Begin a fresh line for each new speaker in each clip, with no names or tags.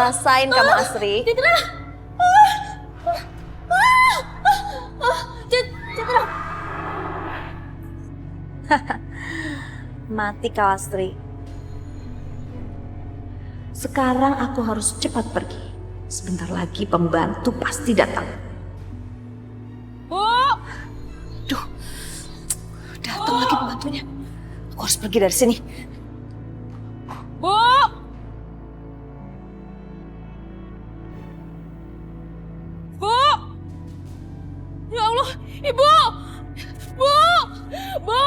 rasain kamu Asri.
Citra. Citra.
Mati kau Asri. Sekarang aku harus cepat pergi. Sebentar lagi pembantu pasti datang.
Bu.
Duh, datang lagi pembantunya. Aku harus pergi dari sini.
Bu. Bu. Ya Allah, Ibu. Bu. Bu.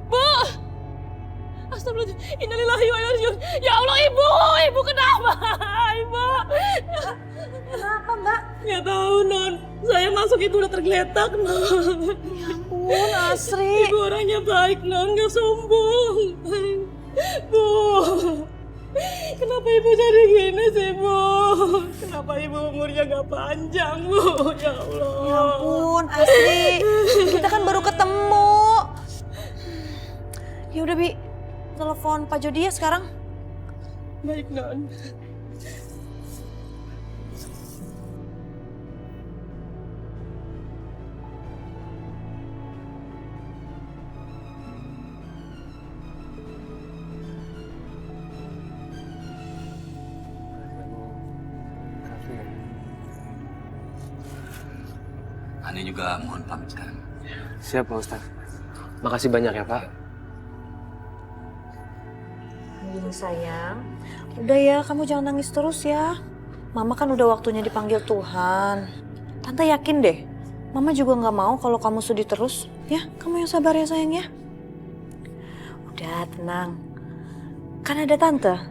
Bu. Astagfirullahaladzim. Innalillahi wa inna ilaihi raji'un. Ya Allah, Ibu. Ibu kenapa? Ibu.
Kenapa Mbak?
Nggak tahu, Non. Saya masuk itu udah tergeletak, Non.
Ya ampun Asri.
Ibu orangnya baik, Non. Nggak sombong. Bu. Kenapa Ibu jadi gini sih, Bu? Kenapa Ibu umurnya nggak panjang, Bu? Ya Allah.
Ya ampun Asri. Kita kan baru ketemu. Ya udah Bi, telepon Pak Jody ya sekarang.
Baik, Non.
Ani juga mohon pamit sekarang.
Siap Pak Ustadz. Makasih banyak ya Pak.
Andini sayang, udah ya kamu jangan nangis terus ya. Mama kan udah waktunya dipanggil Tuhan. Tante yakin deh, Mama juga nggak mau kalau kamu sedih terus. Ya, kamu yang sabar ya sayang ya. Udah tenang, kan ada Tante.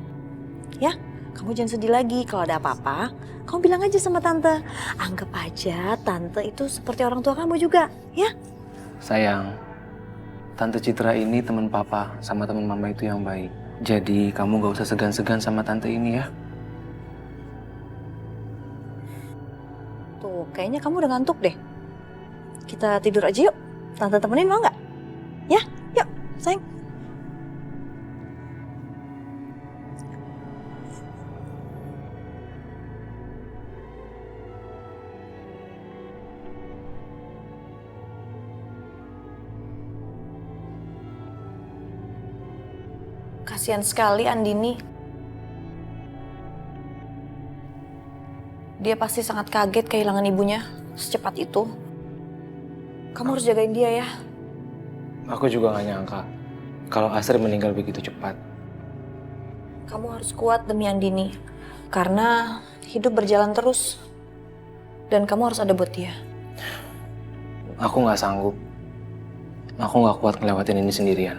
Ya, kamu jangan sedih lagi. Kalau ada apa-apa, kamu bilang aja sama Tante. Anggap aja Tante itu seperti orang tua kamu juga, ya.
Sayang, Tante Citra ini teman Papa sama teman Mama itu yang baik. Jadi kamu gak usah segan-segan sama Tante ini ya.
Tuh, kayaknya kamu udah ngantuk deh. Kita tidur aja yuk. Tante temenin mau nggak? Ya, yuk, sayang. Kasihan sekali Andini. Dia pasti sangat kaget kehilangan ibunya secepat itu. Kamu harus jagain dia ya.
Aku juga gak nyangka kalau Asri meninggal begitu cepat.
Kamu harus kuat demi Andini. Karena hidup berjalan terus. Dan kamu harus ada buat dia.
Aku gak sanggup. Aku gak kuat ngelewatin ini sendirian.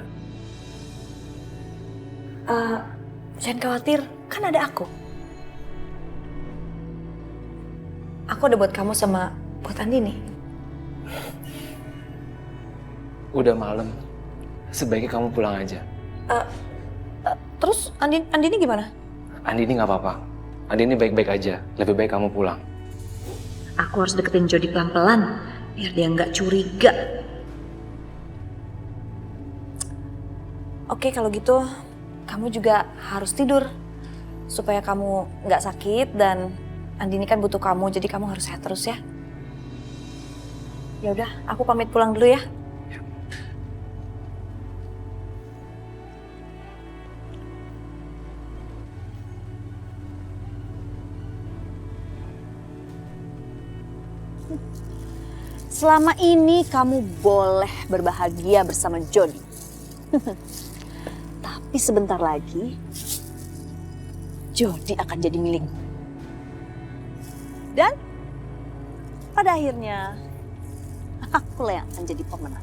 Jangan khawatir, kan ada aku. Aku ada buat kamu sama buat Andini.
Udah malam. Sebaiknya kamu pulang aja.
Terus Andini gimana?
Andini gak apa-apa. Andini baik-baik aja. Lebih baik kamu pulang.
Aku harus deketin Jody pelan-pelan biar dia nggak curiga. Oke, kalau gitu kamu juga harus tidur supaya kamu nggak sakit dan Andini kan butuh kamu, jadi kamu harus sehat terus ya. Ya udah, aku pamit pulang dulu ya. Selama ini kamu boleh berbahagia bersama Jody. Tapi sebentar lagi, Jody akan jadi milikmu. Dan pada akhirnya, akulah yang akan jadi pemenang.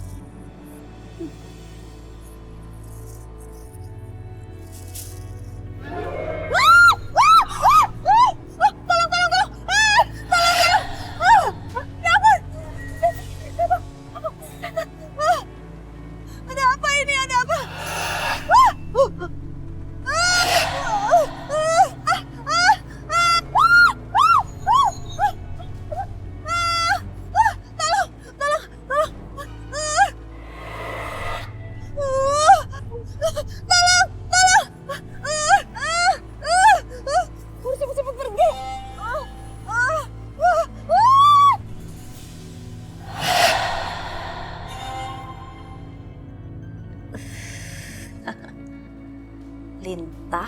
harta,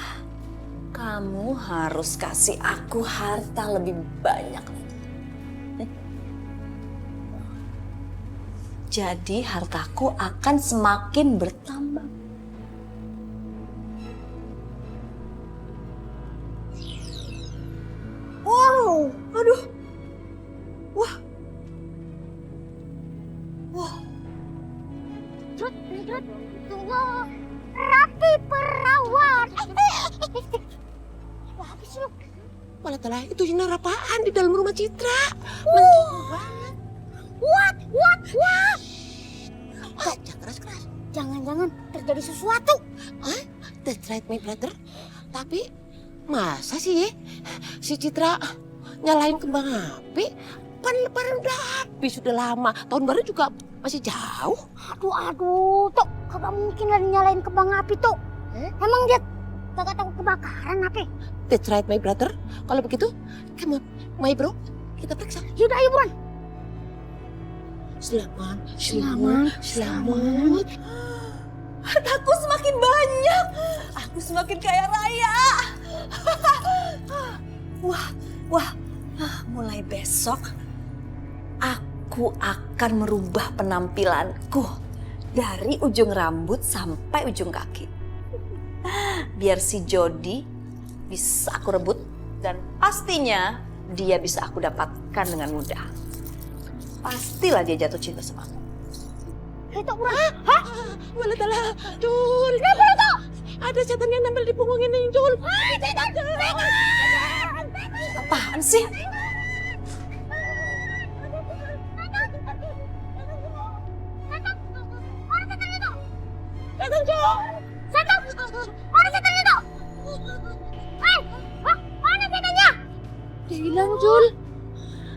kamu harus kasih aku harta lebih banyak lagi. Jadi hartaku akan semakin bertambah. Wow, aduh. Wah. Wah.
Tunggu. Rapi perawat. Habis lu.
Malah telah itu sinar apaan di dalam rumah Citra?
What?
Jangan keras-keras.
Jangan-jangan terjadi sesuatu.
That's right, my brother. Tapi masa sih si Citra nyalain kembang api? Kan lebaran udah habis, sudah lama. Tahun baru juga masih jauh.
Aduh, Tok. Kagak mungkin lah nyalain kembang api, Tok. Emang dia kagak takut kebakaran apa?
That's right, my brother. Kalau begitu, come on, my bro. Kita periksa.
Yaudah, ayo buruan.
Selamat.
Hartaku semakin banyak. Aku semakin kaya raya. Wah. Mulai besok, aku akan merubah penampilanku. Dari ujung rambut sampai ujung kaki. Biar si Jody bisa aku rebut. Dan pastinya dia bisa aku dapatkan dengan mudah. Pastilah dia jatuh cinta sama aku.
Itu buruan. Hah?
Malah telah, Jul.
Kenapa lu, Tok?
Ada setan yang nempel di punggung ini, Jul.
Setan.
Apaan sih?
Setan, Jul. Setan. Mana setan itu? Mana setannya?
Dia hilang, Jul.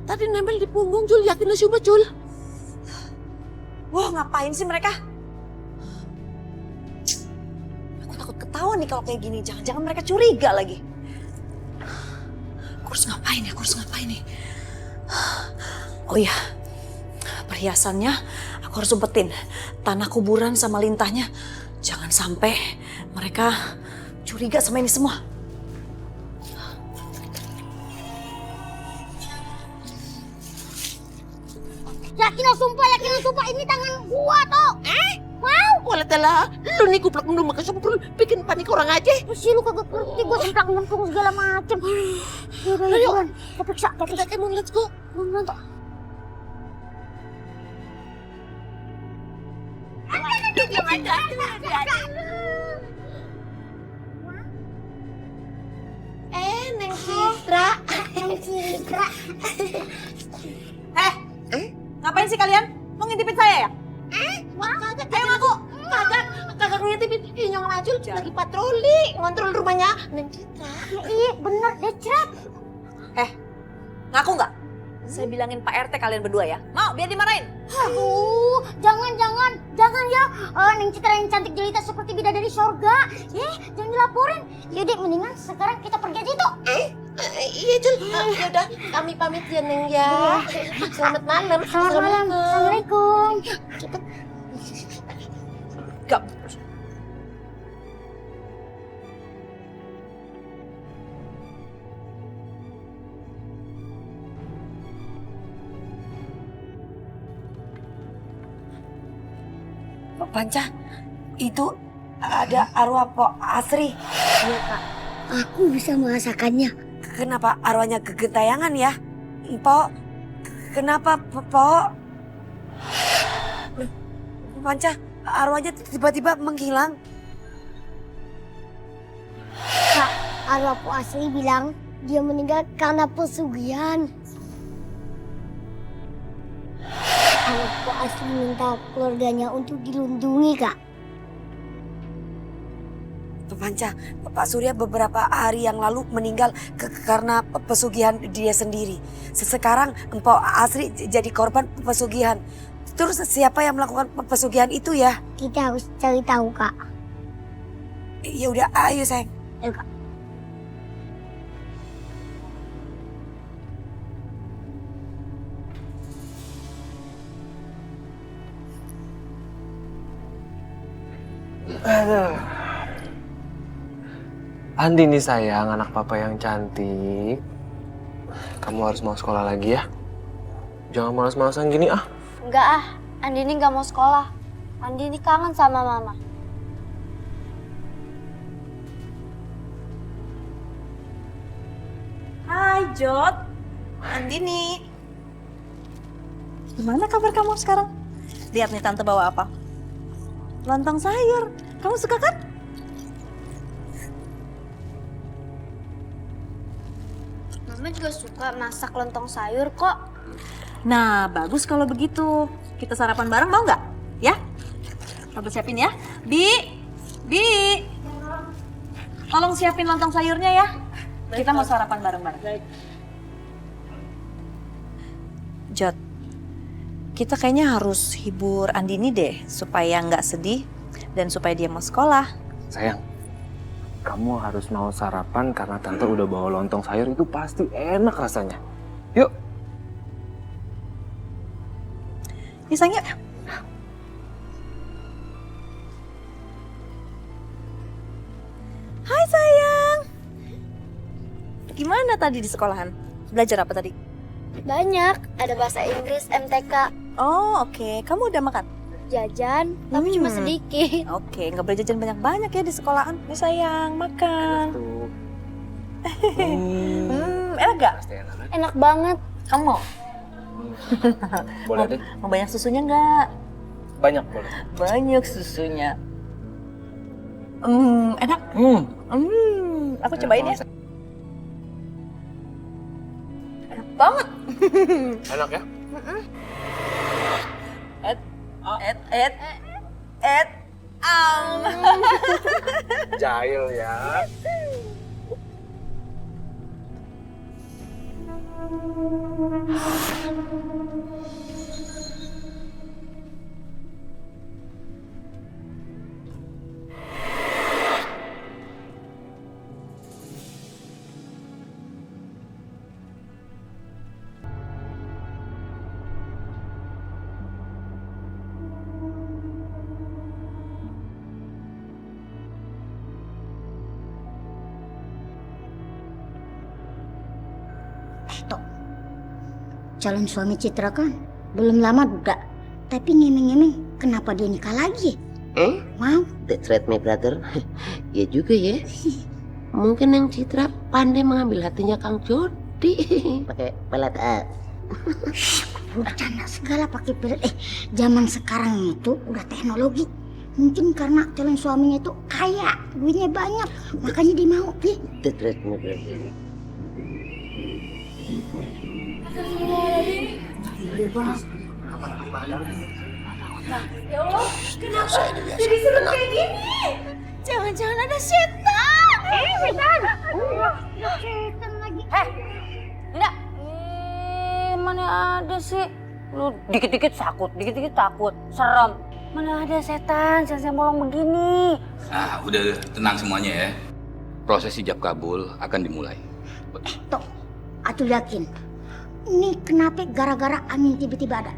Tadi nempel di punggung, Jul. Yakin lu siapa, Jul?
Wah, ngapain sih mereka? Aku takut ketahuan nih kalau kayak gini. Jangan-jangan mereka curiga lagi. Aku harus ngapain nih? Oh iya, perhiasannya aku harus umpetin. Tanah kuburan sama lintahnya. Jangan sampai mereka curiga sama ini semua.
Yakin lu sumpah ini tangan gua, Tok. Mau?
Walah telah, lu nih kuplak lu makan sempurna, bikin panik orang aja.
Sih lu kagak ngerti gua semplak nyemplung segala macem. Yaudah,
Ayo.
buruan. Kita periksa.
Kita kemon, let's go.
Buruan, Tok.
Neng Citra.
Ngapain sih kalian? Mau ngintipin saya ya?
Ayo ngaku. Kagak ngintipin. Nyong Majul lagi patroli, ngontrol rumahnya Neng Citra.
Iya, bener deh, Cret.
Ngaku nggak? Saya bilangin Pak RT kalian berdua ya. Mau biar dimarahin?
Aduh, jangan ya. Neng Citra yang cantik jelita seperti bidadari sorga. Jangan dilaporin. Yaudah, mendingan sekarang kita pergi aja, Tok.
Iya, Jul. Yaudah, kami pamit ya, Neng ya. Selamat malam.
Selamat malam. Assalamualaikum.
Cepet.
Gak.
Panca, itu ada arwah Pok Asri.
Iya, Kak. Aku bisa merasakannya.
Kenapa arwahnya kegentayangan ya? Pok, kenapa Pok? Panca, arwahnya tiba-tiba menghilang.
Kak, arwah Pok Asri bilang dia meninggal karena pesugihan. Arwah Pok Asri minta keluarganya untuk dilindungi, Kak.
Panca, Pak Surya beberapa hari yang lalu meninggal karena pesugihan dia sendiri. Sekarang Pok Asri jadi korban pesugihan. Terus siapa yang melakukan pesugihan itu ya?
Kita harus cari tahu, Kak.
Ya udah, ayo sayang.
Ayo, Kak.
Aduh. Andini sayang, anak papa yang cantik. Kamu harus mau sekolah lagi ya. Jangan malas-malasan gini ah.
Enggak ah, Andini nggak mau sekolah. Andini kangen sama mama.
Hai Jod, Andini. Gimana kabar kamu sekarang? Lihat nih tante bawa apa? Lontong sayur. Kamu suka kan?
Mama juga suka masak lontong sayur kok.
Nah, bagus kalau begitu. Kita sarapan bareng mau nggak? Ya? Papa siapin ya. Bi. Tolong siapin lontong sayurnya ya. Kita mau sarapan bareng-bareng. Jod, kita kayaknya harus hibur Andini deh supaya nggak sedih dan supaya dia mau sekolah.
Sayang, kamu harus mau sarapan karena tante udah bawa lontong sayur itu pasti enak rasanya. Yuk.
Yuk sayang yuk. Hai sayang. Gimana tadi di sekolahan? Belajar apa tadi?
Banyak, ada bahasa Inggris, MTK,
Oh oke, kamu udah makan?
jajan, tapi cuma
Hmm.
sedikit.
Oke, nggak boleh jajan banyak-banyak ya di sekolahan. Nih sayang, makan.
Tuh.
Enak gak?
Pasti enak.
Enak banget.
Kamu mau?
Boleh deh.
Mau banyak susunya nggak?
Banyak boleh.
Banyak susunya. Enak? Aku cobain ya. Enak banget.
Enak ya? Jahil ya.
Calon suami Citra kan belum lama juga, tapi ngemeng-ngemeng kenapa dia nikah lagi? Wow,
That's right my brother. Ya juga ya. Mungkin yang Citra pandai mengambil hatinya Kang Jody. Pakai pelet A.
bercanda segala pakai pelet. Zaman sekarang itu udah teknologi. Mungkin karena calon suaminya itu kaya, duitnya banyak, makanya dia mau.
That's right my brother.
Jadi seru kayak gini. Jangan-jangan ada setan. Setan. Setan lagi.
Enggak. Mana ada sih? Lu dikit-dikit takut, serem. Mana ada setan bolong begini.
Nah, udah tenang semuanya ya. Proses ijab kabul akan dimulai.
Tuh, Atul yakin. Ini kenapa gara-gara angin tiba-tiba ada?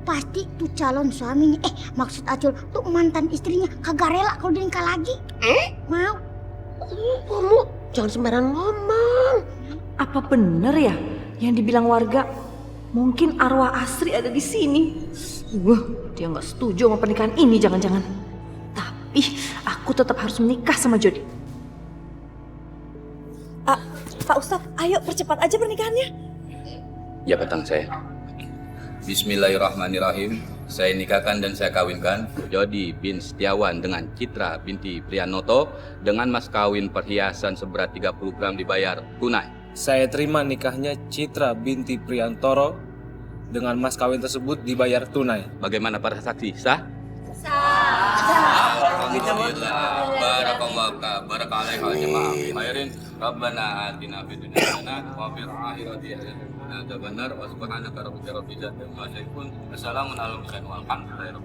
Pasti tuh calon suaminya, maksud Acul tuh mantan istrinya kagak rela kalau dia nikah lagi. Mau?
Kamu jangan sembarangan ngomong.
Apa bener ya yang dibilang warga? Mungkin arwah Asri ada di sini. Dia nggak setuju sama pernikahan ini, jangan-jangan. Tapi aku tetap harus menikah sama Jody. Pak Ustadz, ayo percepat aja pernikahannya.
Jabatan saya. Bismillahirrahmanirrahim. Saya nikahkan dan saya kawinkan Jody bin Setiawan dengan Citra binti Priyanoto dengan mas kawin perhiasan seberat 30 gram dibayar tunai.
Saya terima nikahnya Citra binti Priantoro dengan mas kawin tersebut dibayar tunai.
Bagaimana para saksi? Sah? Alhamdulillah. Barakallahu barakallahu jemaah. Khairin. Rabbana atina fid dunya hasanah wa fil akhirati hasanah wa benar wa subhanaka rabbil izzati amma yasifun. Assalamun alaikum walhamdulillah.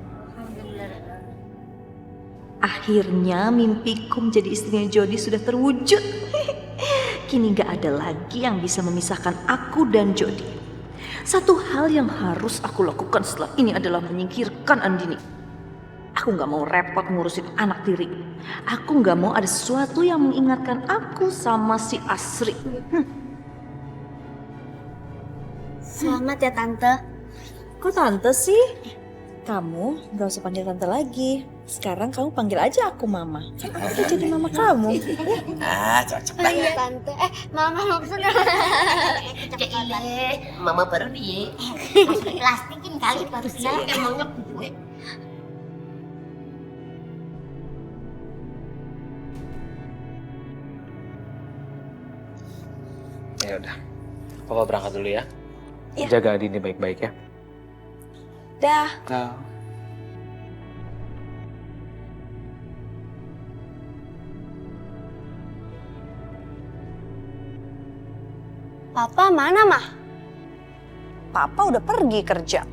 Akhirnya mimpiku menjadi istrinya Jody sudah terwujud. Kini gak ada lagi yang bisa memisahkan aku dan Jody. Satu hal yang harus aku lakukan setelah ini adalah menyingkirkan Andini. Aku nggak mau repot ngurusin anak tiri. Aku nggak mau ada sesuatu yang mengingatkan aku sama si Asri.
Selamat ya Tante.
Kok tante sih? Kamu nggak usah panggil tante lagi. Sekarang kamu panggil aja aku mama. Aku jadi mama kamu.
Cocok
Oh iya Tante. Mama maksudnya.
Mama baru nih.
Plastikin kali harusnya.
Emangnya gue.
Ya udah. Papa berangkat dulu ya.
Iya.
Jaga Adi ini baik-baik ya.
Dah.
Nah.
Papa mana mah?
Papa udah pergi kerja.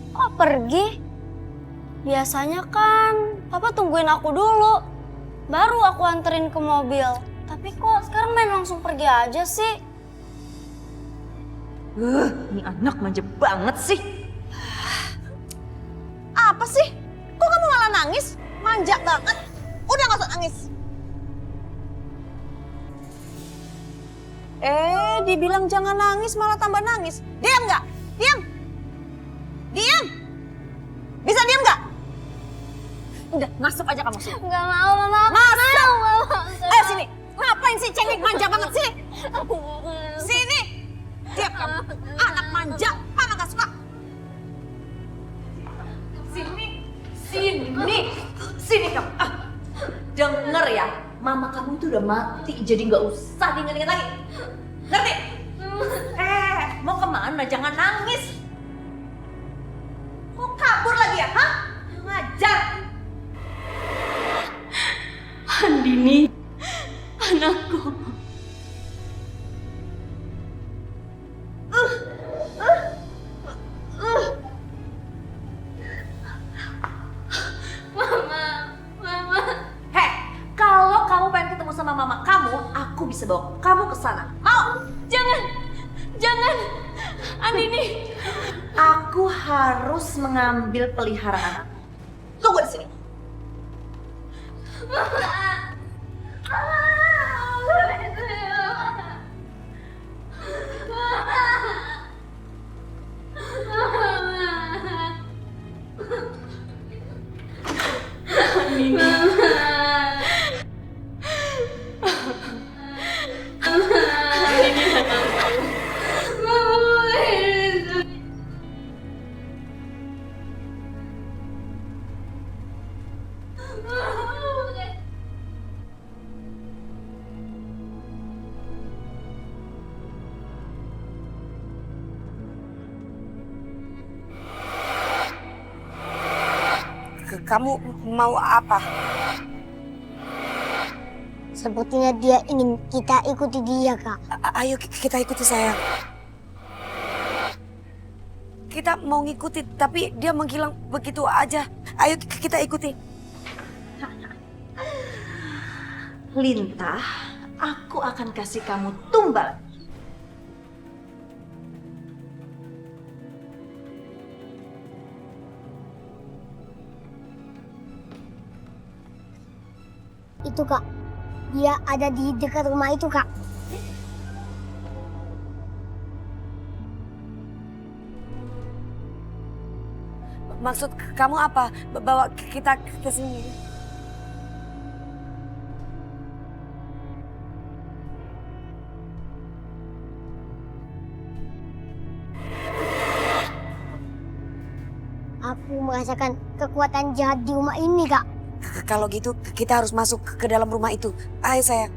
Kok pergi? Biasanya kan Papa tungguin aku dulu. Baru aku anterin ke mobil. Tapi kok sekarang main langsung pergi aja sih?
Ini anak manja banget sih. Apa sih? Kok kamu malah nangis? Manja banget. Udah gak usah nangis. Dibilang jangan nangis malah tambah nangis. Diam nggak? Diam. Diam. Bisa diam nggak? Udah, masuk aja kamu sini.
Nggak mau, Mama.
Masuk.
Mau.
Ayo sini. Ngapain sih cengeng manja banget sini? Sini. Diam kamu. Anak manja. Mama gak suka. Sini. Sini. Sini kamu. Denger ya. Mama kamu itu udah mati. Jadi gak usah diinget-inget lagi. Ngerti? Mau kemana? Jangan nangis. Mau kabur lagi ya? Hah? Ngajar.
Andini, anakku.
Hei, kalau kamu pengen ketemu sama mama kamu, aku bisa bawa kamu ke sana. Mau?
Jangan, Andini.
Aku harus mengambil peliharaan. Tunggu di sini.
Kamu mau apa?
Sepertinya dia ingin kita ikuti dia, Kak.
Ayo kita ikuti sayang. Kita mau ngikuti tapi dia menghilang begitu aja. Ayo kita ikuti.
Lintah, aku akan kasih kamu tumbal.
Itu, Kak. Dia ada di dekat rumah itu, Kak.
Maksud kamu apa? Bawa kita ke sini.
Aku merasakan kekuatan jahat di rumah ini, Kak.
Kalau gitu kita harus masuk ke dalam rumah itu. Ayo sayang.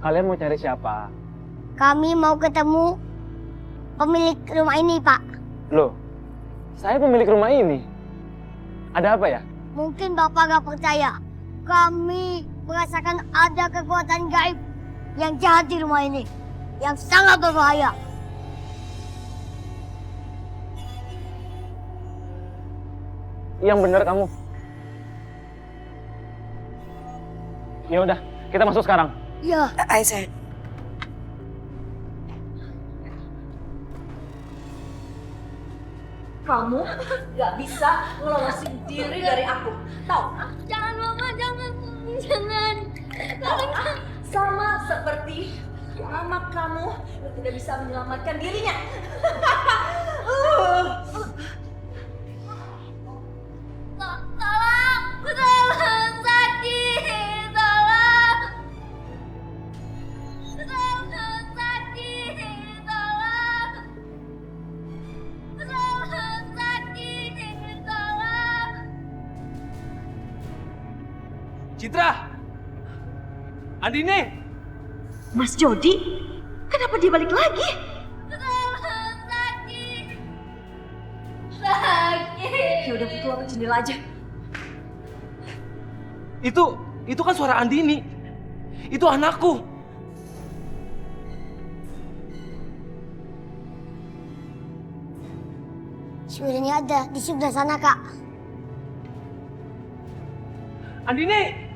Kalian mau cari siapa?
Kami mau ketemu pemilik rumah ini, Pak.
Loh, saya pemilik rumah ini. Ada apa ya?
Mungkin Bapak gak percaya. Kami merasakan ada kekuatan gaib yang jahat di rumah ini. Yang sangat berbahaya.
Yang benar kamu. Ya udah, kita masuk sekarang.
Ya.
Ayo sayang.
Kamu gak bisa ngelolosin diri dari aku. Tahu?
Jangan Mama, jangan.
Sama seperti mama kamu yang tidak bisa menyelamatkan dirinya.
Tolong, sakit, tolong. Tolong, sakit, tolong. Tolong, sakit, tolong.
Citra! Andini!
Mas Jody, kenapa dia balik lagi?
Tolong, sakit. Sakit.
Ya udah, keluar ke jendela aja.
Itu kan suara Andini. Itu anakku.
Suaranya ada di sebelah sana, Kak.
Andini!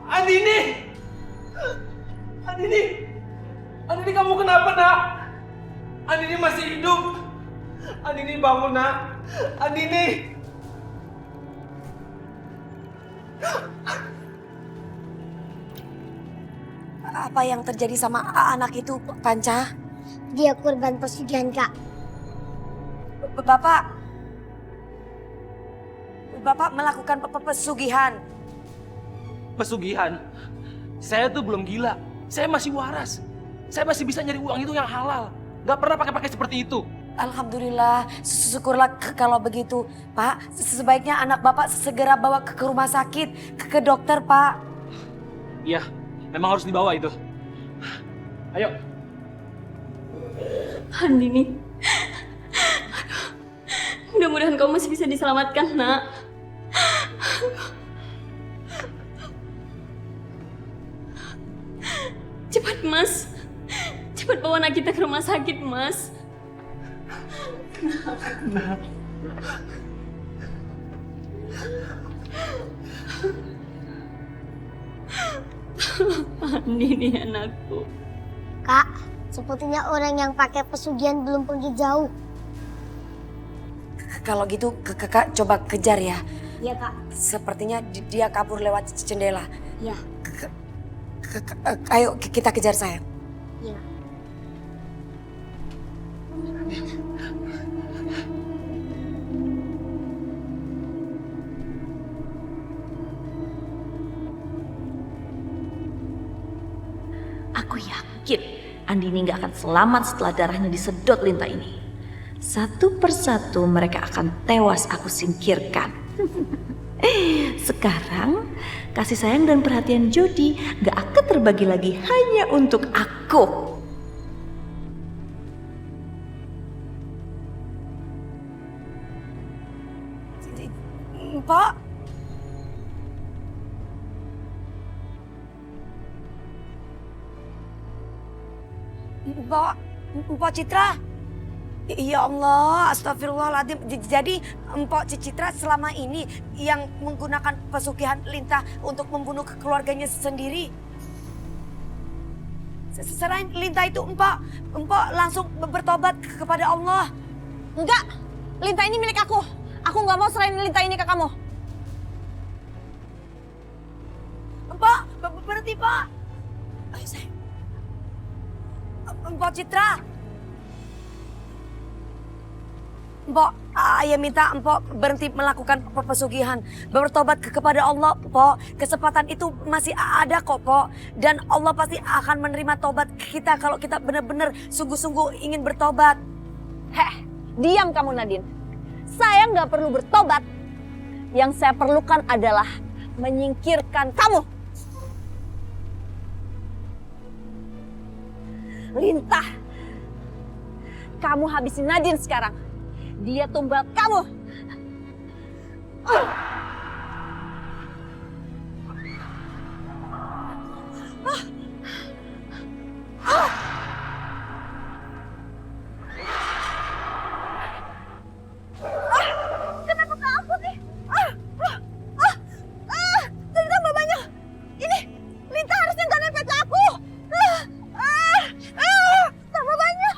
Andini! Andini! Andini, kamu kenapa, nak? Andini masih hidup. Andini, bangun, nak. Andini!
Apa yang terjadi sama anak itu, Panca?
Dia korban pesugihan, Kak.
Bapak melakukan pesugihan.
Pesugihan? Saya tuh belum gila. Saya masih waras. Saya masih bisa nyari uang itu yang halal. Gak pernah pakai-pakai seperti itu.
Alhamdulillah, syukurlah kalau begitu. Pak, sebaiknya anak Bapak segera bawa ke rumah sakit, ke dokter, Pak.
Iya, memang harus dibawa itu. Ayo.
Andini. Mudah-mudahan kamu masih bisa diselamatkan, nak. Cepat, Mas. Cepat bawa anak kita ke rumah sakit, Mas. Andini, anakku.
Kak, sepertinya orang yang pakai pesugihan belum pergi jauh.
Kalau gitu, kakak coba kejar ya.
Iya, Kak.
Sepertinya dia kabur lewat jendela.
Iya.
Ayo kita kejar, sayang.
Iya.
Aku yakin Andini gak akan selamat setelah darahnya disedot lintah ini. Satu persatu mereka akan tewas aku singkirkan. Sekarang kasih sayang dan perhatian Jody gak akan terbagi lagi hanya untuk aku.
Pak. Mpok Citra. Ya Allah, astagfirullahaladzim. Jadi Mpok Citra selama ini yang menggunakan pesugihan lintah untuk membunuh keluarganya sendiri. Selain lintah itu Mpok langsung bertobat kepada Allah.
Enggak, lintah ini milik aku. Aku gak mau serahin lintah ini ke kamu.
Mpok, berhenti, Pak. Ayo, sayang. Mpok Citra. Mpok, ayah minta Mpok berhenti melakukan pesugihan. Bertobat kepada Allah, Mpok. Kesempatan itu masih ada kok, Pok. Dan Allah pasti akan menerima tobat kita kalau kita benar-benar sungguh-sungguh ingin bertobat.
Heh, diam kamu Nadine. Saya nggak perlu bertobat. Yang saya perlukan adalah menyingkirkan kamu. Lintah, kamu habisin Nadine sekarang. Dia tumbal kamu. Kenapa ke aku sih? Tambah banyak. Ini lintah harusnya nggak nempel ke aku. Tambah banyak.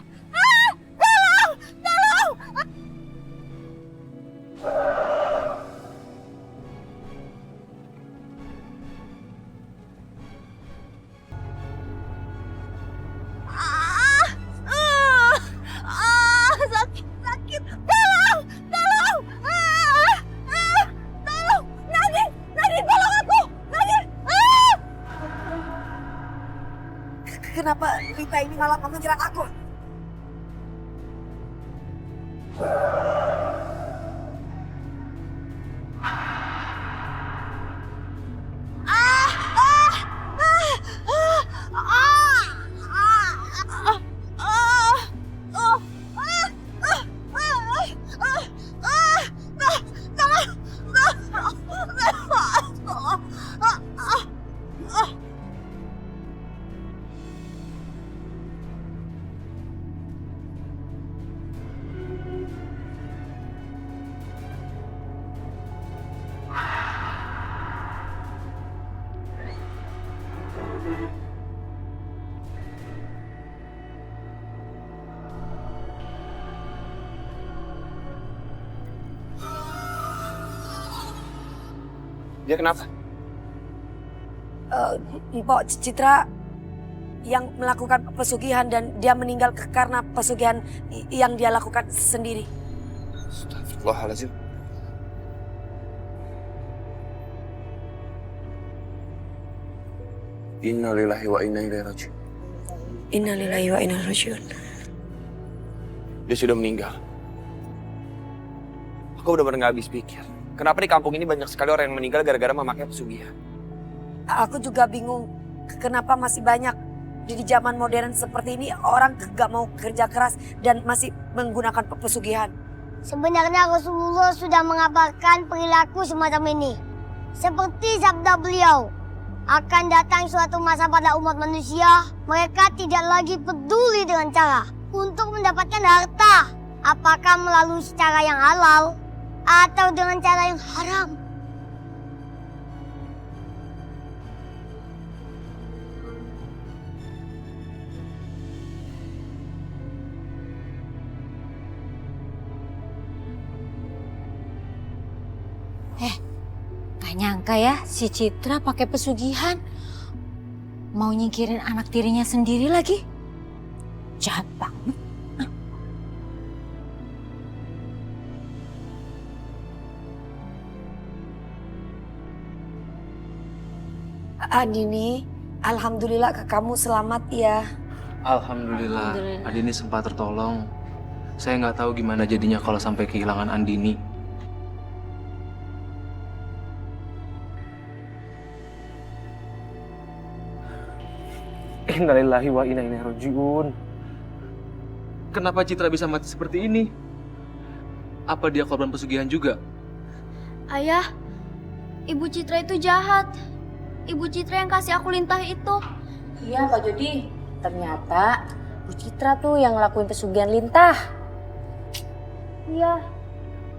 Kenapa Rita ini malah menyerang aku?
Dia kenapa?
Mpok Citra yang melakukan pesugihan dan dia meninggal karena pesugihan yang dia lakukan sendiri.
Astagfirullahaladzim. Innalillahi wa inna ilaihi raji'un.
Innalillahi wa inna ilaihi raji'un.
Dia sudah meninggal. Aku udah bener gak habis pikir. Kenapa di kampung ini banyak sekali orang yang meninggal gara-gara memakai pesugihan?
Aku juga bingung kenapa masih banyak di zaman modern seperti ini orang gak mau kerja keras dan masih menggunakan pesugihan.
Sebenarnya Rasulullah sudah mengabarkan perilaku semacam ini. Seperti sabda beliau, akan datang suatu masa pada umat manusia, mereka tidak lagi peduli dengan cara untuk mendapatkan harta, apakah melalui cara yang halal atau dengan cara yang haram.
Gak nyangka ya si Citra pakai pesugihan. Mau nyingkirin anak tirinya sendiri lagi. Jahat banget.
Andini, alhamdulillah kamu selamat ya.
Alhamdulillah, Andini sempat tertolong. Saya nggak tahu gimana jadinya kalau sampai kehilangan Andini. Innalillahi wa inna ilaihi raji'un. Kenapa Citra bisa mati seperti ini? Apa dia korban pesugihan juga?
Ayah, Ibu Citra itu jahat. Ibu Citra yang kasih aku lintah itu.
Iya Kak Jody, ternyata Bu Citra tuh yang ngelakuin pesugihan lintah.
Iya,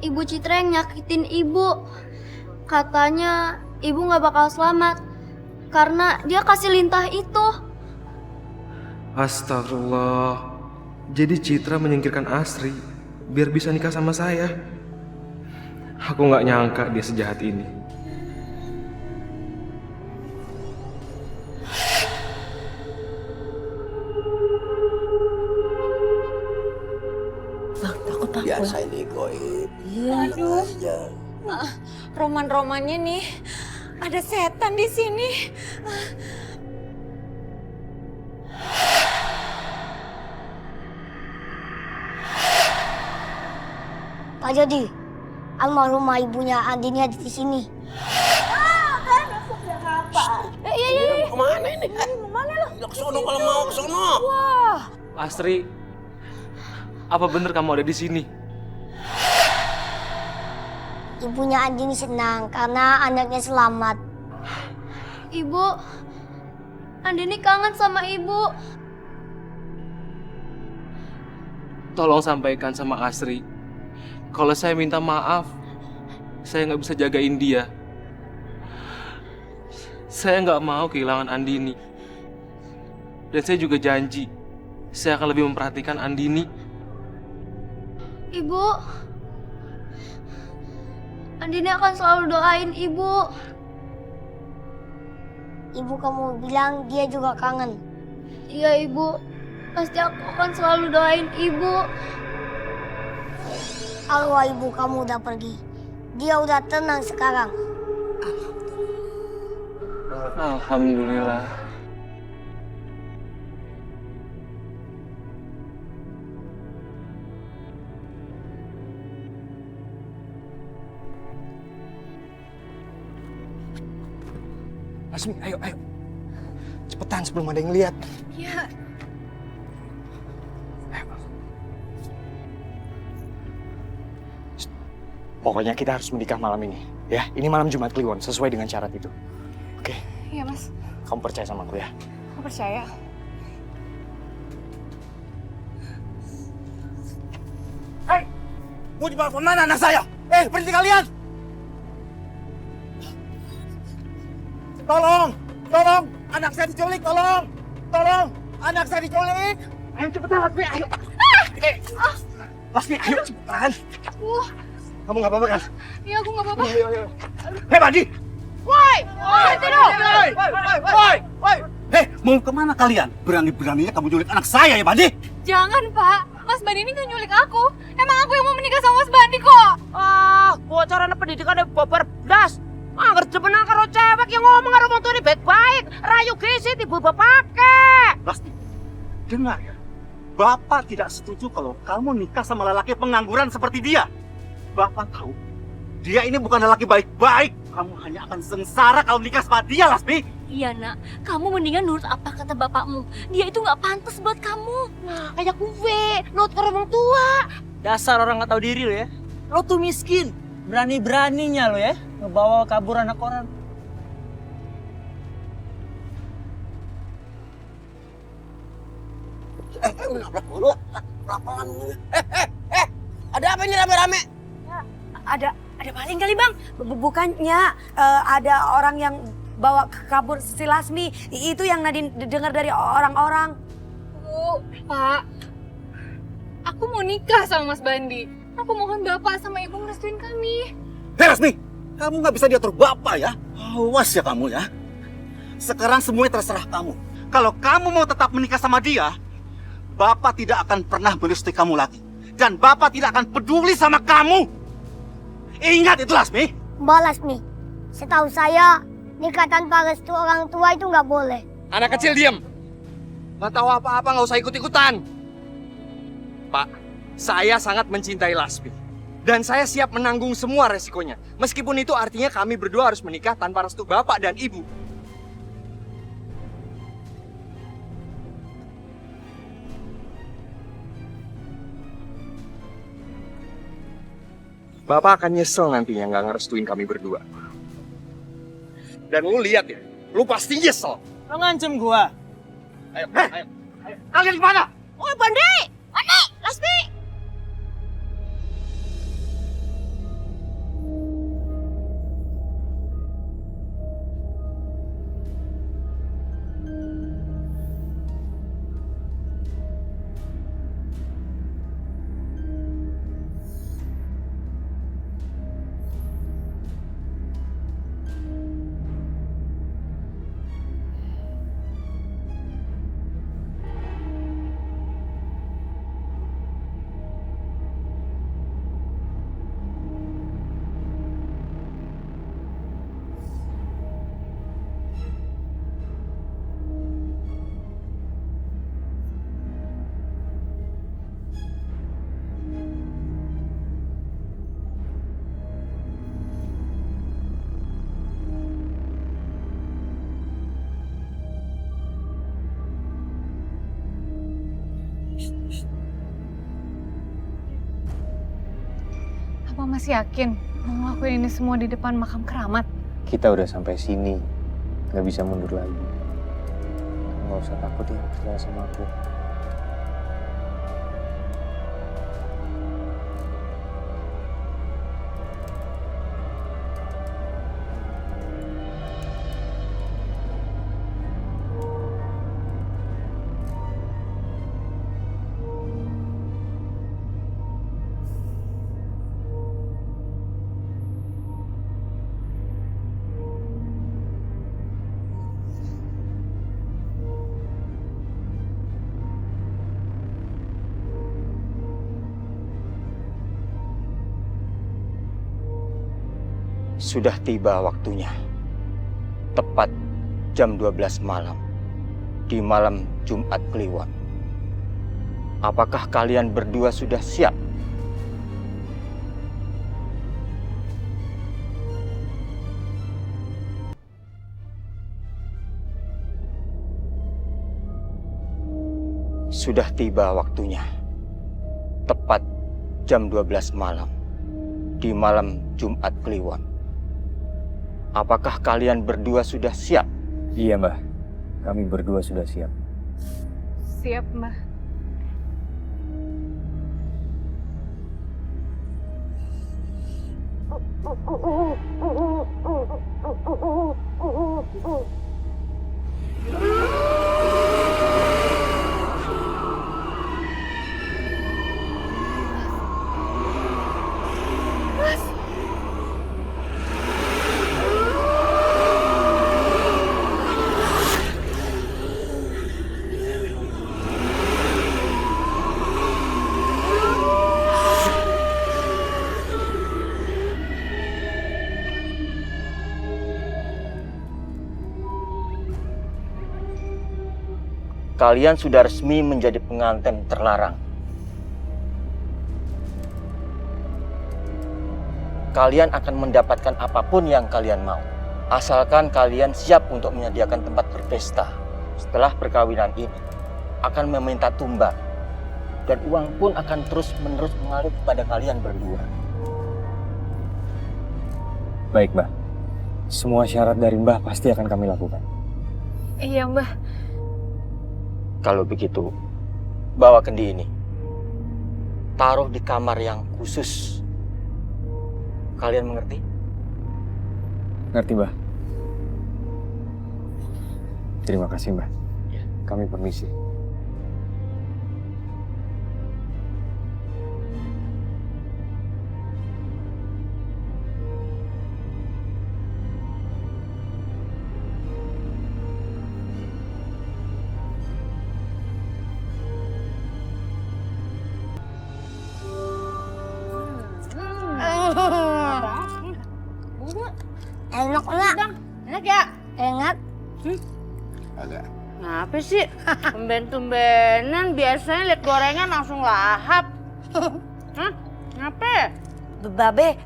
Ibu Citra yang nyakitin ibu. Katanya ibu gak bakal selamat karena dia kasih lintah itu.
Astagfirullah. Jadi Citra menyingkirkan Asri biar bisa nikah sama saya. Aku nggak nyangka dia sejahat ini.
Takut.
Biasa ini goib.
Aduh. Roman-romannya nih. Ada setan di sini.
Pak Jody, almarhumah ibunya Andini ada di sini.
Kemana ini? Kemana lo? Kesono kalau mau kesono.
Asri, apa bener kamu ada di sini?
Ibunya Andini senang karena anaknya selamat.
Ibu, Andini kangen sama ibu.
Tolong sampaikan sama Asri. Kalau saya minta maaf, saya nggak bisa jagain dia. Saya nggak mau kehilangan Andini. Dan saya juga janji, saya akan lebih memperhatikan Andini.
Ibu, Andini akan selalu doain ibu.
Ibu kamu bilang dia juga kangen.
Iya ibu, pasti aku akan selalu doain ibu.
Arwah ibu kamu udah pergi. Dia udah tenang sekarang.
Alhamdulillah.
Lasmi, ayo. Cepetan sebelum ada yang lihat.
Iya.
Pokoknya kita harus menikah malam ini. Ya, ini malam Jumat Kliwon, sesuai dengan syarat itu. Oke,
Iya, Mas.
kamu percaya sama aku ya?
Aku percaya.
Mau dibawa kemana anak saya? Berhenti kalian! Tolong! Anak saya diculik, tolong! Anak saya diculik! Ayo cepetan, Lasmi, ayo! Lasmi, ayo cepetan! Kamu nggak apa-apa kan?
Iya, aku nggak apa-apa.
Ayo. Hei, Bandi!
Woi, berhenti dong!
Woi! Hei, mau kemana kalian? Berani-beraninya kamu culik anak saya ya, Bandi?
Jangan, Pak. Mas Bandi ini nggak nyulik aku. Emang aku yang mau menikah sama Mas Bandi kok.
Bocoran pendidikannya babar blas. Ngerti benar karo cewek yang ngomong karo wong tuane baik-baik. Rayu gesit ibu bapake.
Lasmi, dengar ya. Bapak tidak setuju kalau kamu nikah sama lelaki pengangguran seperti dia. Bapak tahu, dia ini bukan lelaki baik-baik. Kamu hanya akan sengsara kalau nikah sama dia, Lasmi.
Iya nak, kamu mendingan nurut apa kata bapakmu. Dia itu nggak pantas buat kamu.
Nah, kayak gue, nurut karo wong tua.
Dasar orang nggak tahu diri lo ya. Lo tuh miskin. Berani-beraninya lo ya ngebawa kabur anak orang.
Ada apa ini rame-rame?
Ada maling kali bang? Bukannya ada orang yang bawa kabur si Lasmi. Itu yang Nadine dengar dari orang-orang.
Bu, Pak. Aku mau nikah sama Mas Bandi. Aku mohon Bapak sama Ibu merestuin kami.
Hei Lasmi, kamu nggak bisa diatur Bapak ya. Awas ya kamu ya. Sekarang semuanya terserah kamu. Kalau kamu mau tetap menikah sama dia, Bapak tidak akan pernah merestui kamu lagi. Dan Bapak tidak akan peduli sama kamu. Ingat itu Lasmi.
Mbak Lasmi, setahu saya nikah tanpa restu orang tua itu nggak boleh.
Anak kecil diam. Nggak tahu apa-apa, nggak usah ikut-ikutan. Pak, saya sangat mencintai Lasmi. Dan saya siap menanggung semua resikonya. Meskipun itu artinya kami berdua harus menikah tanpa restu bapak dan ibu. Bapak akan nyesel nantinya nggak ngerestuin kami berdua. Dan lu lihat ya, lu pasti nyesel.
Lo ngancem gua.
Ayo.
Kalian gimana?
Oh, Bandi! Bandi! Lasmi!
Apa masih yakin mau ngelakuin ini semua di depan makam keramat?
Kita udah sampai sini, nggak bisa mundur lagi. Nggak usah takut ya, percaya sama aku.
Sudah tiba waktunya. Tepat jam 12 malam. Di malam Jumat Kliwon. Apakah kalian berdua sudah siap? Sudah tiba waktunya. Tepat jam 12 malam. Di malam Jumat Kliwon. Apakah kalian berdua sudah siap?
Iya, Mbah. Kami berdua sudah siap.
Siap, Mbah.
Kalian sudah resmi menjadi pengantin terlarang. Kalian akan mendapatkan apapun yang kalian mau. Asalkan kalian siap untuk menyediakan tempat berpesta. Setelah perkawinan ini, akan meminta tumbang. Dan uang pun akan terus-menerus mengalir kepada kalian berdua.
Baik, Mbah. Semua syarat dari Mbah pasti akan kami lakukan.
Iya, Mbah.
Kalau begitu, bawa kendi ini. Taruh di kamar yang khusus. Kalian mengerti?
Ngerti, Mbah. Terima kasih, Mbah. Kami permisi.
Enak enggak?
Enak ya?
Enak.
Agak.
Kenapa sih? Tumben-tumbenan biasanya lihat gorengan langsung lahap. Hah? Kenapa?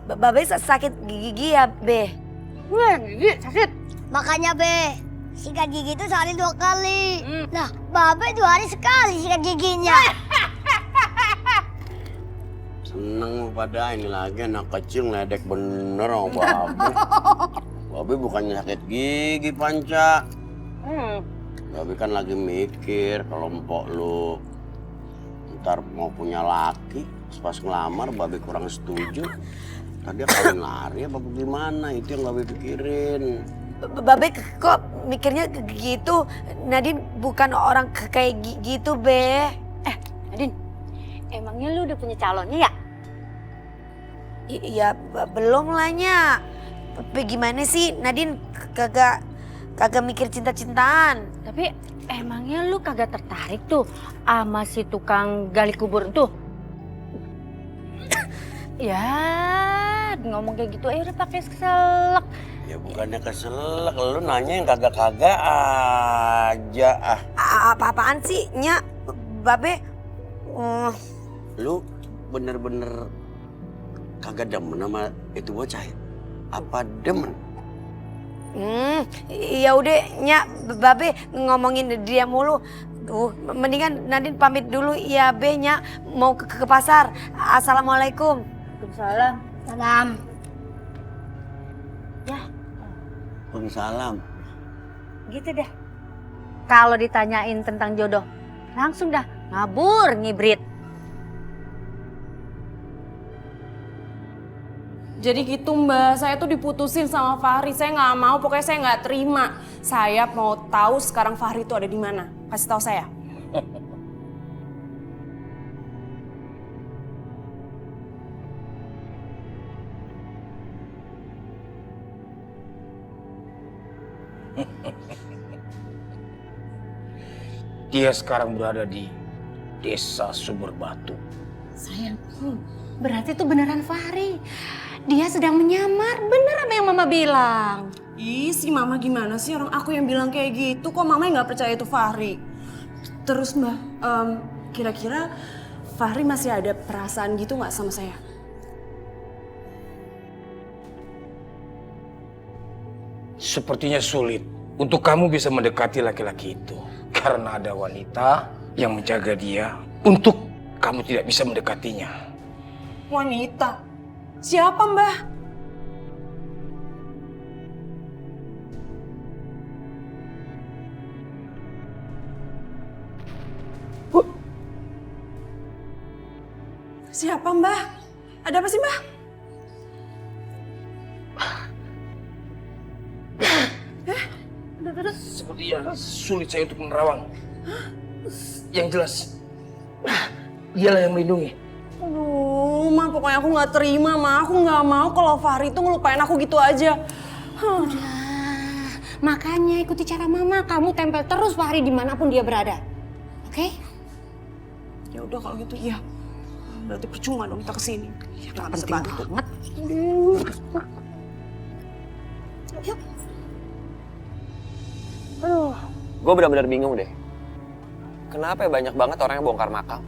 Babe sakit gigi ya, Be?
Wah, gigi sakit.
Makanya Be, sikat gigi itu sehari 2 kali. Nah, Babe 2 hari sekali sikat giginya.
Seneng pada ini lagi anak kecil ledek bener sama Babe. Babe bukannya sakit gigi, Panca. Babe kan lagi mikir kalau empok lu ntar mau punya laki, pas ngelamar Babe kurang setuju. Tadi kawin lari apa gimana, itu yang Babe pikirin.
Babe kok mikirnya gitu? Nadine bukan orang kayak gitu, Be.
Nadine, emangnya lu udah punya calonnya ya?
Iya, belum lah, Nya. Gimana sih Nadine kagak mikir cinta-cintaan.
Tapi emangnya lu kagak tertarik tuh sama si tukang gali kubur tuh? Ya, ngomong kayak gitu udah pakai keselak.
Ya bukannya keselak, lu nanya yang kagak-kagak aja ah.
Apa-apaan sih, Nya? Babe,
Lu bener-bener kagak demen sama itu bocah ya? Apa demen?
Ya udah, Nya, Babe ngomongin dia mulu. Mendingan Nadine pamit dulu ya, Be, Nya. Mau ke pasar. Assalamualaikum.
Waalaikumsalam.
Salam.
Ya.
Waalaikumsalam.
Gitu dah. Kalau ditanyain tentang jodoh, langsung dah ngabur ngibrit.
Jadi gitu Mbak, saya tuh diputusin sama Fahri. Saya nggak mau, pokoknya saya nggak terima. Saya mau tahu sekarang Fahri itu ada di mana. Kasih tahu saya.
Dia sekarang berada di Desa Sumber Batu.
Sayangku, berarti itu beneran Fahri. Dia sedang menyamar, bener apa yang Mama bilang.
Ih, si Mama gimana sih? Orang aku yang bilang kayak gitu, kok Mama nggak percaya itu Fahri? Terus Mbak, kira-kira Fahri masih ada perasaan gitu nggak sama saya?
Sepertinya sulit untuk kamu bisa mendekati laki-laki itu. Karena ada wanita yang menjaga dia untuk kamu tidak bisa mendekatinya.
Wanita? Siapa, Mbah? Siapa, Mbah? Ada apa sih, Mbah?
Sepertinya sulit saya untuk menerawang. Yang jelas, dialah yang melindungi.
Aduh, Ma, pokoknya aku nggak terima, Ma. Aku nggak mau kalau Fahri itu ngelupain aku gitu aja.
Udah, makanya ikuti cara Mama. Kamu tempel terus Fahri dimanapun dia berada. Oke?
Ya udah kalau gitu, iya. Berarti percuma dong kita kesini. Nggak bisa bantu.
Yuk.
Aduh, gue benar-benar bingung deh. Kenapa ya banyak banget orang yang bongkar makam?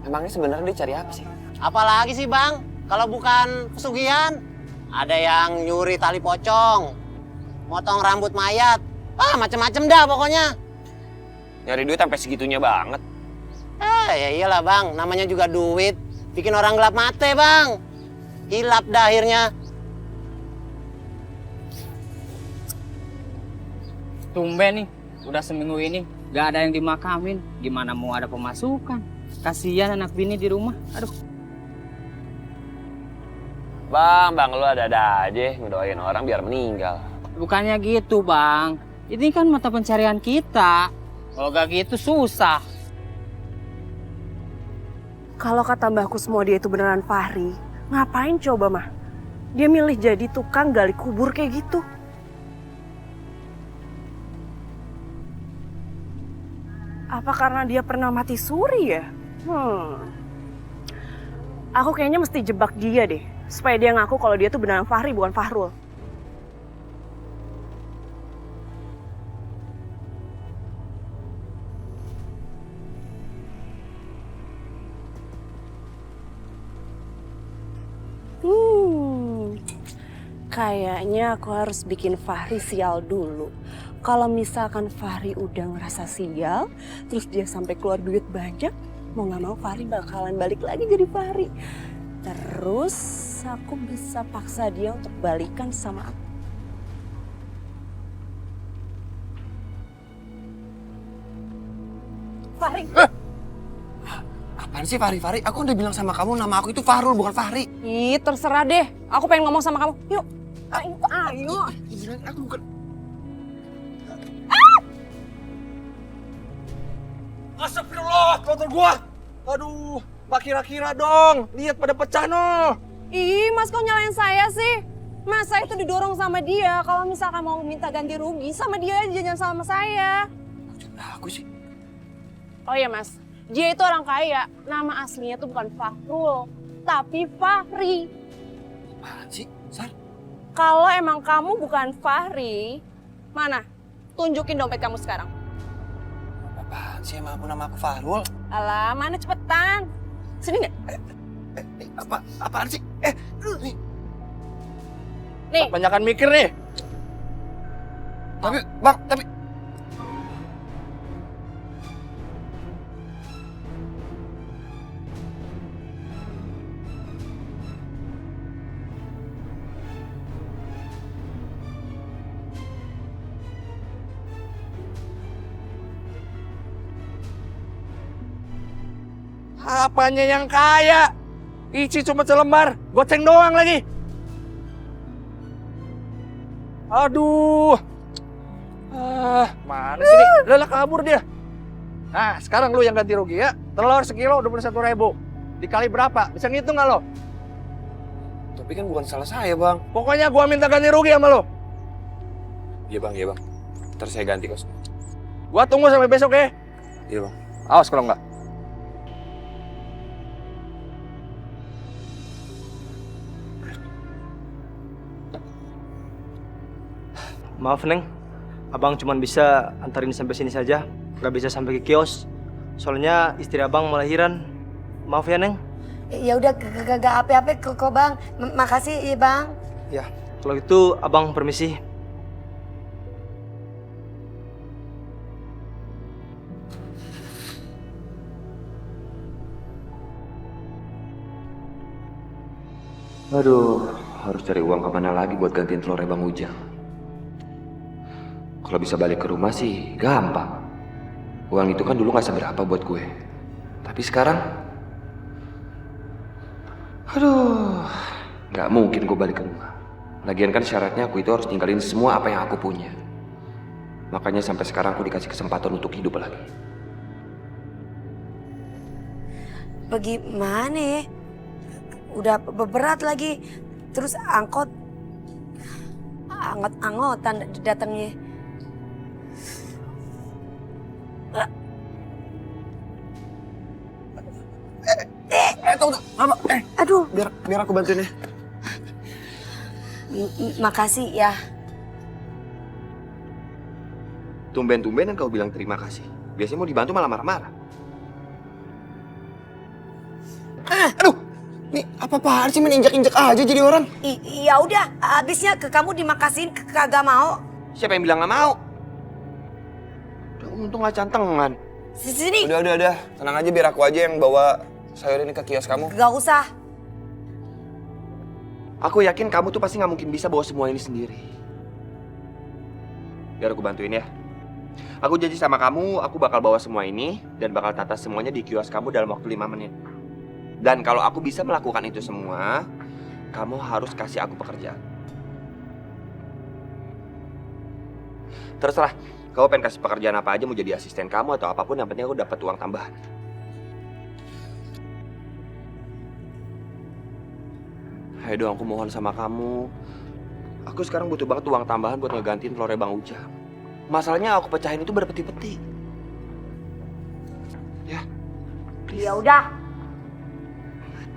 Emangnya sebenarnya dia cari apa sih?
Apalagi sih bang, kalau bukan pesugihan. Ada yang nyuri tali pocong, motong rambut mayat, macem-macem dah pokoknya.
Nyari duit sampai segitunya banget.
Ya iyalah bang, namanya juga duit. Bikin orang gelap mata bang. Hilap dah akhirnya.
Tumben nih, udah seminggu ini gak ada yang dimakamin. Gimana mau ada pemasukan? Kasihan anak bini di rumah. Aduh.
Bang, lu ada-ada aja ngedoain orang biar meninggal.
Bukannya gitu, Bang. Ini kan mata pencarian kita. Kalau gak gitu susah.
Kalau kata Mbah Kusmo dia itu beneran Fahri, ngapain coba, Mah? Dia milih jadi tukang gali kubur kayak gitu. Apa karena dia pernah mati suri ya? Aku kayaknya mesti jebak dia deh, supaya dia ngaku kalau dia tuh beneran Fahri bukan Fahrul. Kayaknya aku harus bikin Fahri sial dulu. Kalau misalkan Fahri udah ngerasa sial, terus dia sampai keluar duit banyak, mau gak mau Fahri bakalan balik lagi jadi Fahri. Terus aku bisa paksa dia untuk balikan sama aku. Fahri.
Apaan sih Fahri? Aku udah bilang sama kamu nama aku itu Fahrul bukan Fahri.
Ih, terserah deh. Aku pengen ngomong sama kamu. Yuk. Ayo.
Aku bukan.
Astagfirullah, motor gua. Aduh, Mbak kira-kira dong. Lihat pada pecah no.
Ih, Mas kok nyalain saya sih? Mas, saya itu didorong sama dia. Kalau misalkan mau minta ganti rugi, sama dia aja, jangan sama saya.
Aku sih.
Oh iya, Mas. Dia itu orang kaya. Nama aslinya tuh bukan Fahrul, tapi Fahri.
Apaan sih, Sar?
Kalau emang kamu bukan Fahri, mana? Tunjukin dompet kamu sekarang.
Apaan sih, emang nama aku Fahrul?
Alah, mana cepetan. Sini nggak?
Apaan sih?
Nih.
Banyakan mikir nih.
Tapi.
Apanya yang kaya? Isi cuma selembar, goceng doang lagi. Aduh. Mana sih ini? Lelah kabur dia. Nah, sekarang lu yang ganti rugi ya. Telur sekilo 21.000. Dikali berapa? Bisa ngitung nggak lo?
Tapi kan bukan salah saya, Bang.
Pokoknya gua minta ganti rugi sama lo.
Iya, Bang. Ntar saya ganti kos.
Gua tunggu sampai besok ya.
Iya, Bang.
Awas kalau nggak.
Maaf Neng, Abang cuma bisa antarin sampai sini saja, nggak bisa sampai ke kios. Soalnya istri Abang melahiran. Maaf ya Neng.
Ya udah gak apa-apa kok Bang. Makasih ya Bang.
Ya, kalau gitu Abang permisi.
Aduh, harus cari uang kemana lagi buat gantiin telurnya Bang Ujang. Kalau bisa balik ke rumah sih gampang. Uang itu kan dulu gak seberapa buat gue. Tapi sekarang, aduh, gak mungkin gue balik ke rumah. Lagian kan syaratnya aku itu harus tinggalin semua apa yang aku punya. Makanya sampai sekarang aku dikasih kesempatan untuk hidup lagi.
Bagaimana ya? Udah berat lagi. Terus anggot-anggotan datangnya.
Tunggu, Mama.
Aduh.
Biar aku bantuin ya.
Makasih ya.
Tumben-tumbenan kau bilang terima kasih. Biasanya mau dibantu malah marah-marah.
Aduh, nih apa-apaan sih menginjak-injak aja jadi orang?
Ya udah, habisnya ke kamu dimakasihin kagak mau.
Siapa yang bilang gak mau? Udah untung gak cantengan.
Sini.
Udah. Tenang aja biar aku aja yang bawa sayur ini ke kios kamu.
Gak usah.
Aku yakin kamu tuh pasti gak mungkin bisa bawa semua ini sendiri. Biar aku bantuin ya. Aku janji sama kamu, aku bakal bawa semua ini dan bakal tata semuanya di kios kamu dalam waktu 5 menit. Dan kalau aku bisa melakukan itu semua, kamu harus kasih aku pekerjaan. Terserah, kamu pengen kasih pekerjaan apa aja, mau jadi asisten kamu atau apapun, yang penting aku dapat uang tambahan. Ayo dong, aku mohon sama kamu. Aku sekarang butuh banget uang tambahan buat ngegantiin telurnya Bang Ujang. Masalahnya aku pecahin itu berpeti-peti. Ya.
Ya udah.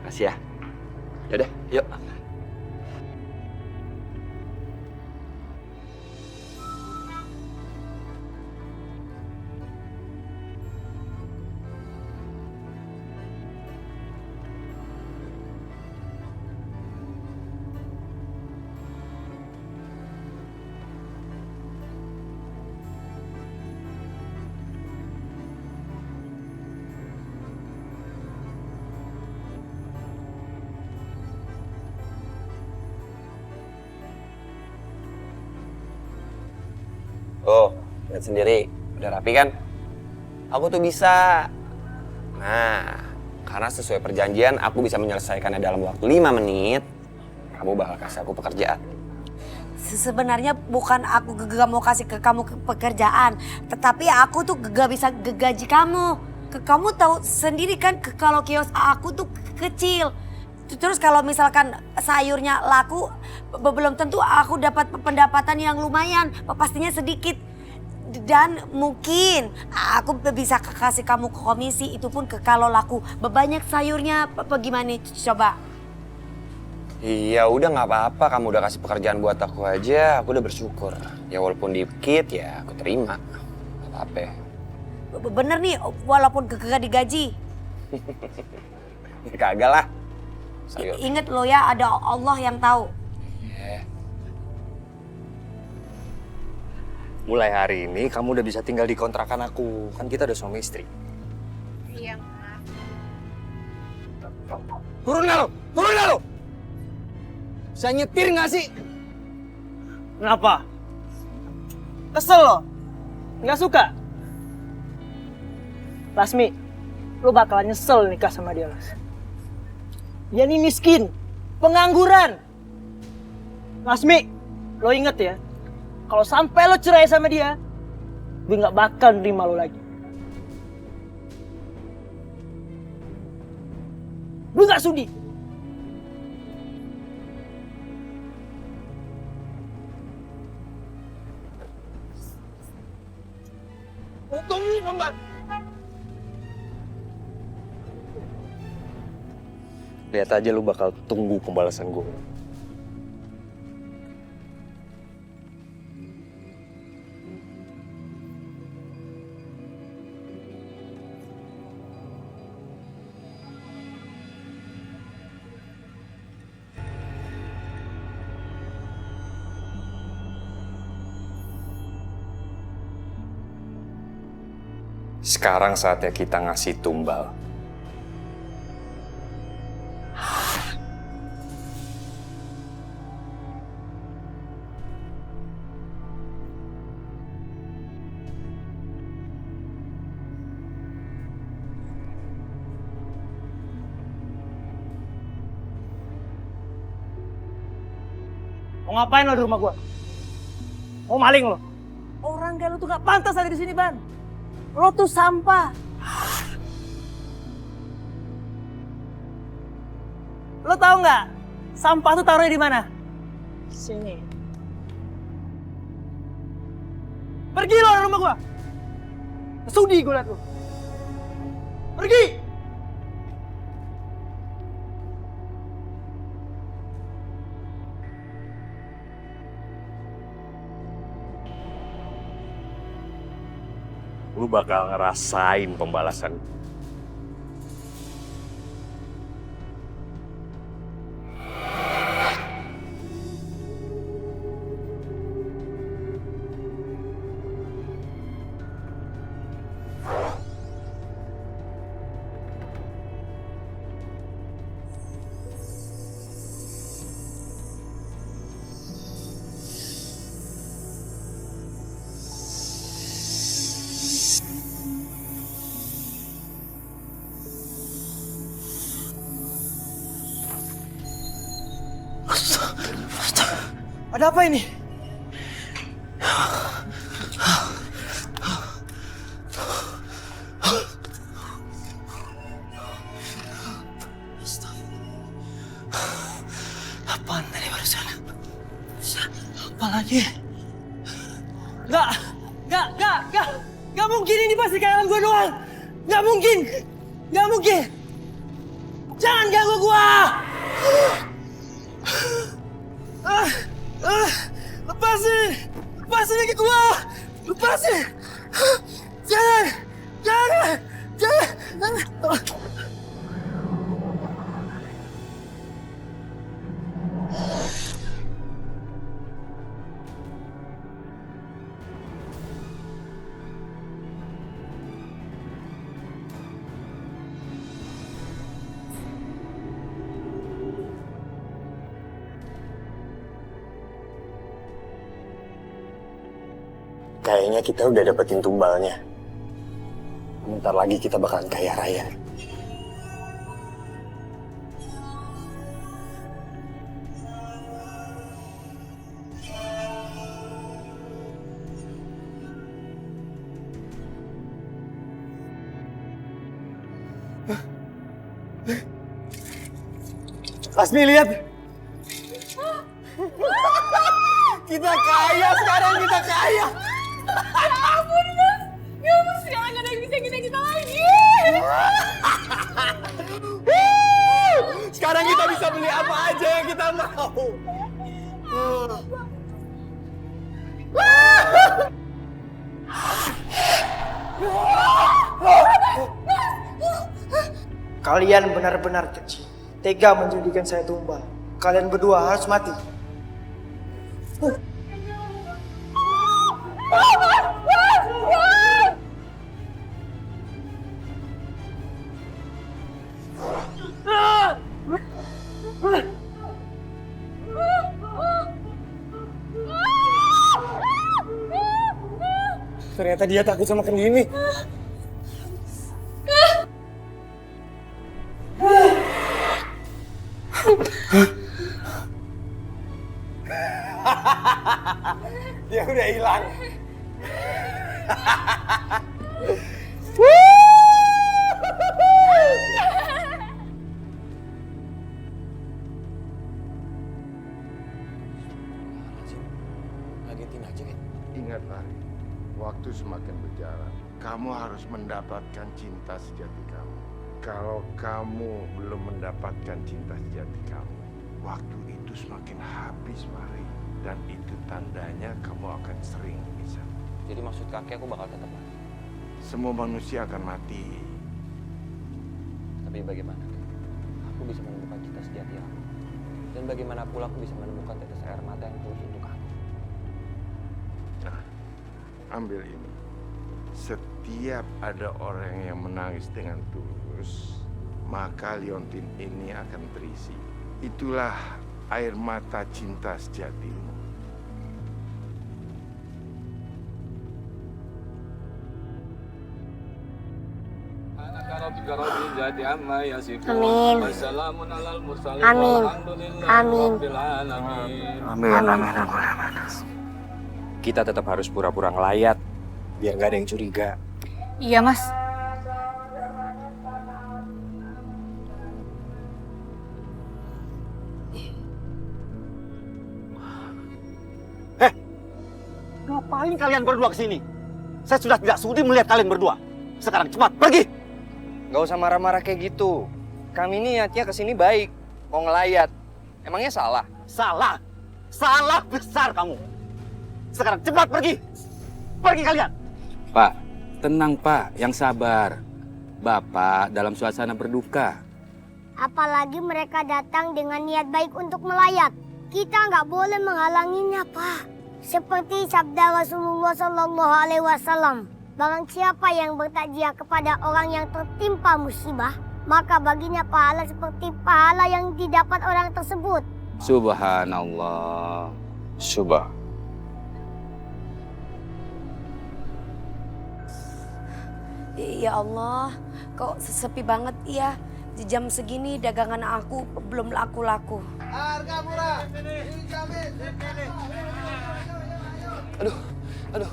Kasih ya. Yaudah, yuk.
Oh, lihat sendiri. Udah rapi kan? Aku tuh bisa. Nah, karena sesuai perjanjian aku bisa menyelesaikannya dalam waktu 5 menit. Kamu bakal kasih aku pekerjaan.
Sebenarnya bukan aku gak mau kasih ke kamu pekerjaan. Tetapi aku tuh gak bisa gaji kamu. Kamu tahu sendiri kan kalau kios aku tuh kecil. Terus kalau misalkan sayurnya laku, belum tentu aku dapat pendapatan yang lumayan, pastinya sedikit. Dan mungkin aku bisa kasih kamu komisi, itu pun kalau laku banyak sayurnya, gimana coba?
Iya udah nggak apa-apa, kamu udah kasih pekerjaan buat aku aja, aku udah bersyukur. Ya walaupun dikit ya aku terima, nggak apa-apa.
Bener nih, walaupun kagak digaji.
Ya kagak lah. Sayur.
Ingat lo ya, ada Allah yang tahu.
Yeah.
Mulai hari ini kamu udah bisa tinggal di kontrakan aku. Kan kita udah suami istri.
Iya,
Turun nggak lo? Turun nggak lo? Saya nyetir nggak sih?
Kenapa? Kesel lo? Nggak suka? Lasmi, lo bakalan nyesel nikah sama dia, Las. Dia ini miskin, pengangguran. Lasmi, lo inget ya, kalau sampai lo cerai sama dia, gue nggak bakal nerima lo lagi. Gue nggak sudi.
Tunggu, Mbak.
Lihat aja lu bakal tunggu pembalasan gue. Sekarang saatnya kita ngasih tumbal.
Mau ngapain lo di rumah gua? Mau maling lo? Orang kayak lo tuh gak pantas ada di sini, Ban. Lo tuh sampah. Lo tahu nggak? Sampah tuh taruhnya di mana? Sini. Pergi lo dari rumah gua. Sudi gua liat lo. Pergi.
Lu bakal ngerasain pembalasan.
Ada apa ini? Apaan tadi barusan? Apa lagi? Gak mungkin ini pasti kayangan gue doang. Gak mungkin. Jangan ganggu gue. Lepasin lagi gua. Lepasin. Jangan.
Kayaknya kita udah dapetin tumbalnya. Bentar lagi kita bakalan kaya raya.
Lasmi, lihat. Kita kaya sekarang, kita kaya.
Ya ampun, Mas. Ya ampun, sekarang gak ada yang bisa kita lagi.
Sekarang kita bisa beli apa aja yang kita mau.
Kalian benar-benar kecil. Tega menjadikan saya tumbal. Kalian berdua harus mati.
Ternyata dia takut sama Kendini. Dia udah hilang.
Ngagetin aja kan?
Ingat, Fahri, waktu semakin berjalan, kamu harus mendapatkan cinta sejati kamu. Kalau kamu belum mendapatkan cinta sejati kamu, waktu itu semakin habis, Fahri. Dan itu tandanya kamu akan sering berpisah.
Jadi maksud kakek aku bakal tetap mati.
Semua manusia akan mati.
Tapi bagaimana? Aku bisa menemukan cinta sejati aku. Dan bagaimana pula aku bisa menemukan tetes air mata yang tulus untuk aku.
Nah, ambil ini. Setiap ada orang yang menangis dengan tulus, maka liontin ini akan terisi. Itulah air mata cinta sejatimu.
Kita tetap harus pura-pura ngelayat biar nggak ada yang curiga.
Iya, Mas.
Ngapain kalian berdua kesini? Saya sudah tidak sudi melihat kalian berdua. Sekarang cepat pergi.
Nggak usah marah-marah kayak gitu. Kami ini niatnya kesini baik, mau ngelayat. Emangnya salah?
Salah. Salah besar kamu. Sekarang cepat pergi. Pergi kalian.
Pak, tenang Pak, yang sabar. Bapak dalam suasana berduka.
Apalagi mereka datang dengan niat baik untuk melayat. Kita nggak boleh menghalanginya, Pak. Seperti sabda Rasulullah Sallallahu Alaihi Wasallam, barang siapa yang bertakziah kepada orang yang tertimpa musibah, maka baginya pahala seperti pahala yang didapat orang tersebut.
Subhanallah.
Ya Allah, kok sepi banget ya. Di jam segini dagangan aku belum laku-laku.
Harga murah, dijamin.
Aduh.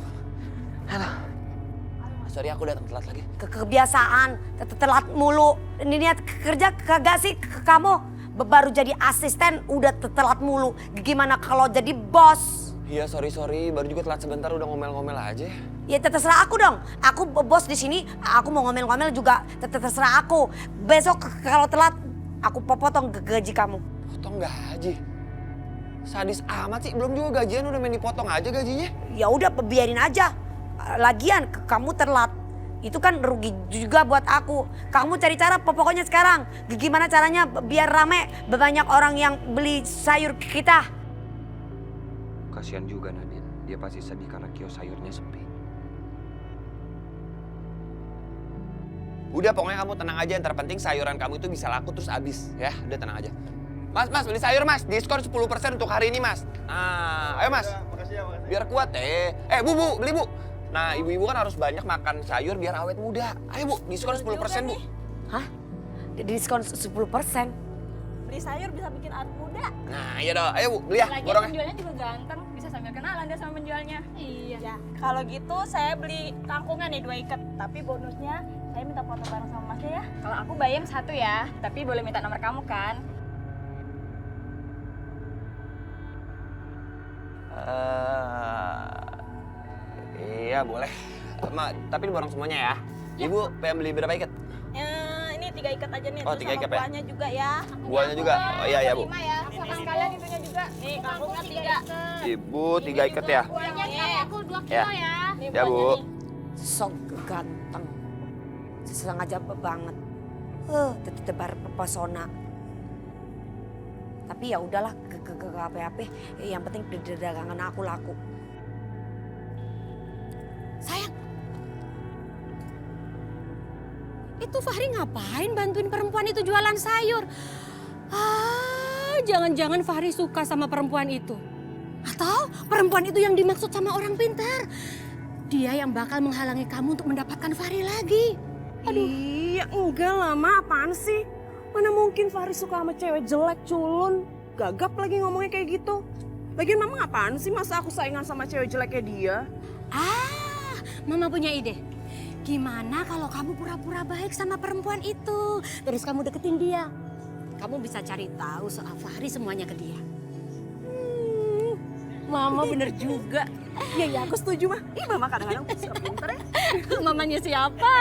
Sorry aku datang telat lagi.
Kebiasaan, telat mulu. Ini niat kerja kagak sih kamu? Baru jadi asisten udah telat mulu. Gimana kalau jadi bos?
Iya, sorry. Baru juga telat sebentar udah ngomel-ngomel aja.
Ya terserah aku dong. Aku bos di sini. Aku mau ngomel-ngomel juga terserah aku. Besok kalau telat aku potong gaji kamu.
Potong gaji? Sadis amat sih. Belum juga gajian udah main dipotong aja gajinya.
Ya udah biarin aja. Lagian kamu telat. Itu kan rugi juga buat aku. Kamu cari cara pokoknya sekarang. Gimana caranya biar rame banyak orang yang beli sayur kita.
Kasihan juga Nadine. Dia pasti sedih karena kios sayurnya sepi.
Udah pokoknya kamu tenang aja. Yang terpenting sayuran kamu itu bisa laku terus habis. Ya udah tenang aja. Mas beli sayur mas. Diskon 10% untuk hari ini mas. Nah ayo mas.
Makasih.
Biar kuat Bu beli bu. Nah ibu-ibu kan harus banyak makan sayur biar awet muda. Ayo bu diskon 10% bu.
Hah? Diskon 10%?
Beli sayur bisa bikin awet muda.
Nah iya dong. Ayo bu beli ya.
Lagian penjualnya juga ganteng. Bisa sambil kenalan dia sama penjualnya. Iya. Ya, kalau gitu saya beli kangkungan nih 2 ikat. Tapi bonusnya saya minta foto bareng sama masnya ya. Kalau aku bayam 1 ya. Tapi boleh minta nomor kamu kan?
Iya boleh. Tapi borong semuanya ya. Ibu pengen beli berapa ikat?
Ini 3 ikat aja nih.
Oh,
terus
3
sama
ikat ya?
buahnya juga ya.
Buahnya juga? Oh iya bu.
5 ya. Sama sekalian itunya juga. Nih kangkungan 3.
Ibu 3 ikat ya?
Buahnya aku 2 kilo
Ya.
ya. Nih
Ya bu.
Sok ganteng. Sengaja banget. Tebar pesona. Tapi ya udahlah, ke apa-apa. Yang penting dagangan aku laku.
Sayang, itu Fahri ngapain bantuin perempuan itu jualan sayur? Jangan-jangan Fahri suka sama perempuan itu. Atau perempuan itu yang dimaksud sama orang pintar. Dia yang bakal menghalangi kamu untuk mendapatkan Fahri lagi.
Aduh. Iya enggak lah Ma, apaan sih? Mana mungkin Fahri suka sama cewek jelek culun. Gagap lagi ngomongnya kayak gitu. Lagian Mama apaan sih masa aku saingan sama cewek jelek kayak dia?
Mama punya ide. Gimana kalau kamu pura-pura baik sama perempuan itu? Terus kamu deketin dia. Kamu bisa cari tahu soal Fahri semuanya ke dia.
Mama bener juga. Iya aku setuju Mah. Ih Mama kadang-kadang suka pinter ya.
Mamanya siapa?